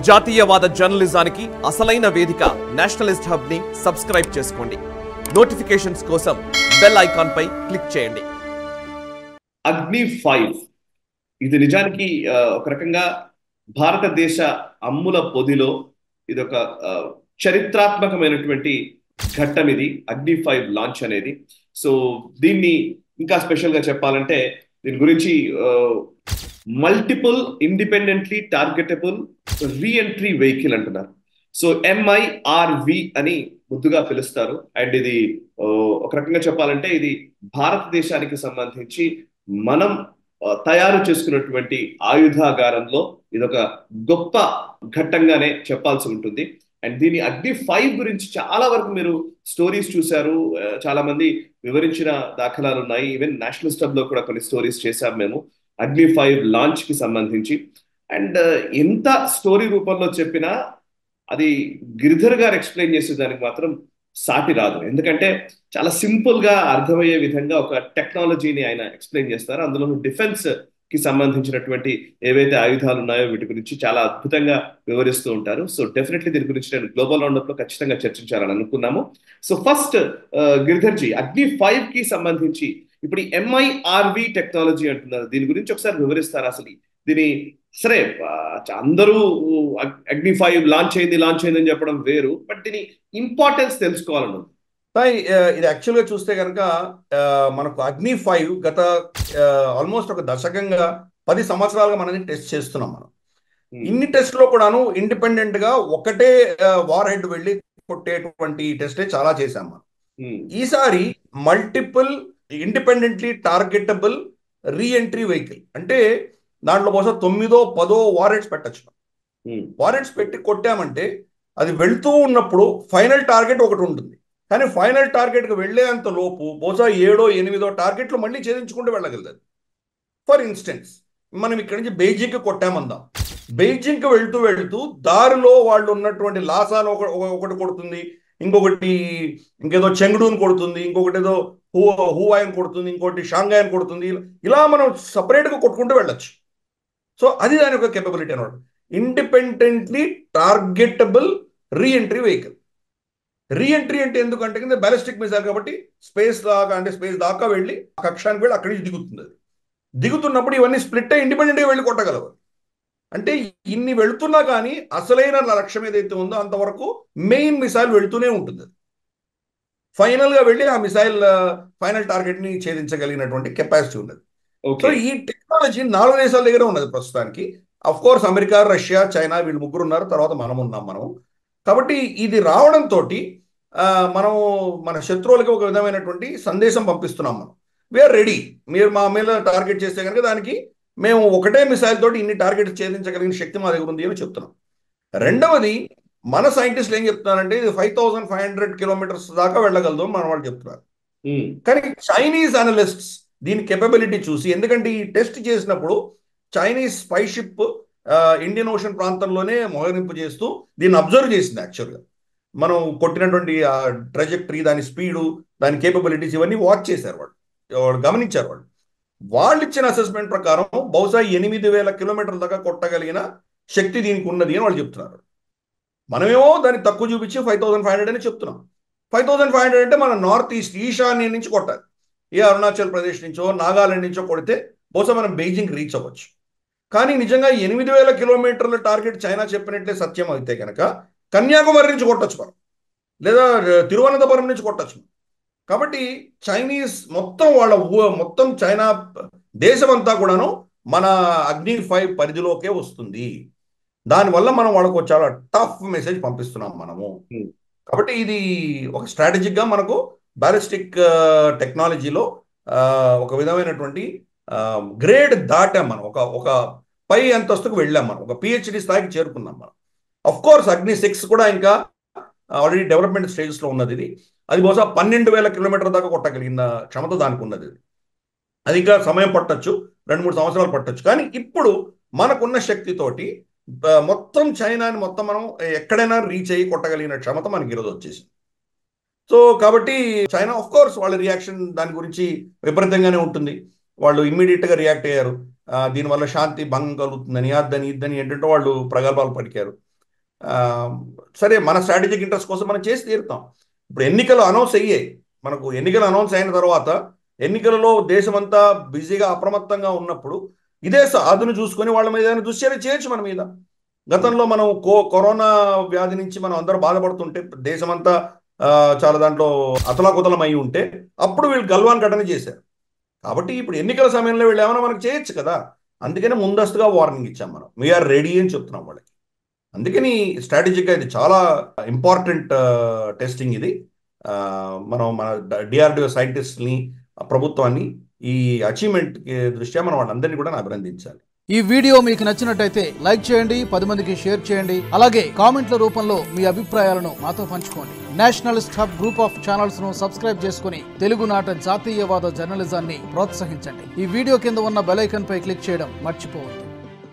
జాతీయవాద జర్నలిజానికి అసలైన వేదిక నేషనలిస్ట్ హబ్ ని సబ్స్క్రైబ్ చేసుకోండి. నోటిఫికేషన్స్ కోసం బెల్ ఐకాన్ పై క్లిక్ చేయండి. అగ్ని 5 ఇది నిజానికి ఒక రకంగా భారతదేశ అమ్ముల పొదిలో ఇది ఒక చరిత్రాత్మకమైనటువంటి ఘట్టం. ఇది అగ్ని 5 లాంచ్ అనేది. సో దీన్ని ఇంకా స్పెషల్ గా చెప్పాలంటే దీని గురించి multiple independently targetable reentry vehicle అంటున్నారు. సో MIRV అని ముద్దుగా పిలుస్తారు. అండ్ ఇది ఒక రకంగా చెప్పాలంటే ఇది భారతదేశానికి సంబంధించి మనం తయారు చేసుకున్నటువంటి ఆయుధాగారంలో ఇదొక గొప్ప ఘట్టంగానే చెప్పాల్సి ఉంటుంది. అండ్ దీని అగ్ని 5 గురించి చాలా వరకు మీరు స్టోరీస్ చూశారు, చాలా మంది వివరించిన దాఖలాలు ఉన్నాయి. ఈవెన్ నేషనల్ స్టబ్ లో కూడా కొన్ని స్టోరీస్ చేశాం మేము అగ్ని 5 లాంచ్ కి సంబంధించి. అండ్ ఎంత స్టోరీ రూపంలో చెప్పినా అది గిరిధర్ గారు ఎక్స్ప్లెయిన్ చేసేదానికి మాత్రం సాటి రాదు. ఎందుకంటే చాలా సింపుల్ గా అర్థమయ్యే విధంగా ఒక టెక్నాలజీని ఆయన ఎక్స్ప్లెయిన్ చేస్తారు. అందులో డిఫెన్స్ కి సంబంధించినటువంటి ఏవైతే ఆయుధాలు ఉన్నాయో వీటి గురించి చాలా అద్భుతంగా వివరిస్తూ ఉంటారు. సో డెఫినెట్లీ దీని గురించి నేను గ్లోబల్ రౌండప్ లో ఖచ్చితంగా చర్చించాలని అనుకున్నాము. సో ఫస్ట్ గిరిధర్ జీ, అగ్ని 5 కి సంబంధించి ఇప్పుడు ఈ MIRV టెక్నాలజీ అంటున్నారు, దీని గురించి ఒకసారి వివరిస్తారు. అసలు దీని సరే అందరూ అగ్ని 5 లాంచ్ అయింది అని చెప్పడం వేరు, బట్ దీని ఇంపార్టెన్స్ తెలుసుకోవాలను. ఇది యాక్చువల్గా చూస్తే కనుక మనకు అగ్ని 5 గత ఆల్మోస్ట్ ఒక దశకంగా 10 సంవత్సరాలుగా మనం టెస్ట్ చేస్తున్నాం. మనం ఇన్ని టెస్ట్ లో కూడాను ఇండిపెండెంట్ గా ఒకటే వార్ హెడ్ వెళ్ళి కొట్టేటువంటి టెస్టే చాలా చేశాం మనం. ఈసారి multiple independently targetable reentry vehicle అంటే దాంట్లో బహుశా 9-10 వారెంట్స్ పెట్టచ్చు. వారెంట్స్ పెట్టి కొట్టామంటే అది వెళ్తూ ఉన్నప్పుడు ఫైనల్ టార్గెట్ ఒకటి ఉంటుంది, కానీ ఫైనల్ టార్గెట్కి వెళ్ళేంత లోపు బహుశా 7-8 టార్గెట్లు మళ్ళీ ఛేదించుకుంటూ వెళ్ళగలుగుతుంది. ఫర్ ఇన్స్టెన్స్ మనం ఇక్కడ నుంచి బెయిజింగ్కి కొట్టామందాం, బెయిజింగ్కి వెళ్తూ దారిలో వాళ్ళు ఉన్నటువంటి లాసాను ఒకటి కొడుతుంది, ఇంకేదో చెంగుడూని కొడుతుంది, ఇంకొకటి ఏదో హువాయిని కొడుతుంది, ఇంకోటి షాంఘాయిని కొడుతుంది. ఇలా మనం సపరేట్గా కొట్టుకుంటూ వెళ్ళొచ్చు. సో అది దాని యొక్క కేపబిలిటీ అనమాట, independently targetable reentry vehicle. Reentry అంటే ఎందుకంటే కింద బ్యాలిస్టిక్ మిసైల్ కాబట్టి స్పేస్ దాకా వెళ్ళి కక్షానికి వెళ్ళి అక్కడి నుంచి దిగుతుంది. అది దిగుతున్నప్పుడు ఇవన్నీ స్ప్లిట్ అయ్యి ఇండిపెండెంట్గా వెళ్ళి కొట్టగలవు. అంటే ఇన్ని వెళుతున్నా కానీ అసలైన లక్ష్యం ఏదైతే ఉందో అంతవరకు మెయిన్ మిసైల్ వెళుతూనే ఉంటుంది. ఫైనల్గా వెళ్ళి ఆ మిసైల్ ఫైనల్ టార్గెట్ ని ఛేదించగలిగినటువంటి కెపాసిటీ ఉన్నది. సో ఈ టెక్నాలజీ 4 దేశాల దగ్గర ఉన్నది ప్రస్తుతానికి. Of course America, Russia, China వీళ్ళు ముగ్గురు ఉన్నారు, తర్వాత మనం ఉన్నాం. కాబట్టి ఇది రావడంతో మనం మన శత్రువులకి ఒక విధమైనటువంటి సందేశం పంపిస్తున్నాం. మనం వీఆర్ రెడీ, మీరు మా మీద టార్గెట్ చేస్తే కనుక దానికి మేము ఒకటే మిసైల్ తోటి ఇన్ని టార్గెట్ ఛేదించగలిగిన శక్తి మా దగ్గర ఉంది అని చెప్తున్నాం. రెండవది, మన సైంటిస్టులు ఏం చెప్తున్నారంటే ఇది 5500 కిలోమీటర్స్ దాకా వెళ్ళగలదు మన వాళ్ళు చెప్తున్నారు. కానీ చైనీస్ అనలిస్ట్స్ దీని కెపబిలిటీ చూసి, ఎందుకంటే ఈ టెస్ట్ చేసినప్పుడు Chinese spy ship Indian ocean ప్రాంతంలోనే మోహరింపు చేస్తూ దీన్ని అబ్జర్వ్ చేసింది. యాక్చువల్గా మనం కొట్టినటువంటి ట్రాజెక్టరీ, దాని స్పీడు, దాని కేపబిలిటీస్ ఇవన్నీ వాచ్ చేశారు వాళ్ళు గమనించారు. వాళ్ళు ఇచ్చిన అసెస్మెంట్ ప్రకారం బహుశా 8000 కిలోమీటర్ల దాకా కొట్టగలిగిన శక్తి దీనికి ఉన్నది అని వాళ్ళు చెప్తున్నారు. మనమేమో దాన్ని తక్కువ చూపించి 5500 అని చెప్తున్నాం. 5500 అంటే మన నార్త్ ఈస్ట్ ఈశాన్యం నుంచి కొట్టాలి. ఏ అరుణాచల్ ప్రదేశ్ నుంచో నాగాలాండ్ నుంచో కొడితే బహుశా మనం బెయిజింగ్ రీచ్ అవ్వచ్చు. కానీ నిజంగా 8000 కిలోమీటర్ల టార్గెట్ చైనా చెప్పినట్లే సత్యం అయితే కనుక కన్యాకుమారి నుంచి కొట్టచ్చు మనం, లేదా తిరువనంతపురం నుంచి కొట్టచ్చు. కాబట్టి చైనీస్ మొత్తం చైనా దేశం అంతా కూడాను మన అగ్ని 5 పరిధిలోకే వస్తుంది. దానివల్ల మనం వాళ్ళకు చాలా టఫ్ మెసేజ్ పంపిస్తున్నాం మనము. కాబట్టి ఇది ఒక స్ట్రాటజిక్గా మనకు బ్యాలిస్టిక్ టెక్నాలజీలో ఒక విధమైనటువంటి గ్రేడ్ దాటాం మనం, ఒక పై అంతస్తుకు వెళ్ళాం మనం, ఒక PhD స్థాయికి చేరుకున్నాం మనం. అఫ్ కోర్స్ అగ్ని 6 కూడా ఇంకా ఆల్రెడీ డెవలప్మెంట్ స్టేజెస్లో ఉన్నది. అది బహుశా 12,000 కిలోమీటర్ల దాకా కొట్టగలిగిన క్షమత దానికి ఉన్నది. అది ఇంకా సమయం పట్టచ్చు, 2-3 సంవత్సరాలు పట్టచ్చు. కానీ ఇప్పుడు మనకున్న శక్తితోటి మొత్తం చైనాని మనం ఎక్కడైనా రీచ్ అయ్యి కొట్టగలిగిన క్షమత మనకి ఈరోజు వచ్చేసింది. సో కాబట్టి చైనా ఆఫ్ కోర్స్ వాళ్ళ రియాక్షన్ దాని గురించి విపరీతంగానే ఉంటుంది. వాళ్ళు ఇమ్మీడియట్గా రియాక్ట్ అయ్యారు. దీనివల్ల శాంతి భంగం కలుగుతుందని, ఇద్దని ఏంటంటే వాళ్ళు ప్రగల్భాలు పలికారు. సరే మన స్ట్రాటజిక్ ఇంట్రెస్ట్ కోసం మనం చేసి తీరుతాం. ఇప్పుడు ఎన్నికలు అనౌన్స్ అయ్యాయి, మనకు ఎన్నికలు అనౌన్స్ అయిన తర్వాత ఎన్నికలలో దేశమంతా బిజీగా అప్రమత్తంగా ఉన్నప్పుడు ఇదే సాధును చూసుకొని వాళ్ళ మీద ఏదైనా దుశ్చర్య చేయొచ్చు మన మీద. గతంలో మనం కరోనా వ్యాధి నుంచి మనం అందరూ బాధపడుతుంటే దేశమంతా చాలా దాంట్లో అతలాకుతలం అయి ఉంటే అప్పుడు వీళ్ళు గల్వాన్ ఘటన చేశారు. కాబట్టి ఇప్పుడు ఎన్నికల సమయంలో వీళ్ళు ఏమైనా మనకు చేయొచ్చు కదా. అందుకనే ముందస్తుగా వార్నింగ్ ఇచ్చాం, మనం వీఆర్ రెడీ అని చెప్తున్నాం వాళ్ళకి. అందుకని స్ట్రాటజిక్గా ఇది చాలా ఇంపార్టెంట్ టెస్టింగ్ ఇది. మనం మన డిఆర్డిఓ సైంటిస్ట్ని, ప్రభుత్వాన్ని ఈ అచీవ్మెంట్ దృష్ట్యా మనం వాళ్ళందరినీ కూడా అభినందించాలి. ఈ వీడియో మీకు నచ్చినట్టయితే లైక్ చేయండి, 10 మందికి షేర్ చేయండి. అలాగే కామెంట్ల రూపంలో మీ అభిప్రాయాలను మాతో పంచుకోండి. Nationalist hub group of channels ను సబ్స్క్రైబ్ చేసుకుని తెలుగునాట జాతీయవాద జర్నలిజాన్ని ప్రోత్సహించండి. ఈ వీడియో కింద ఉన్న బెల్ ఐకాన్ పై క్లిక్ చేయడం మర్చిపోవద్దు.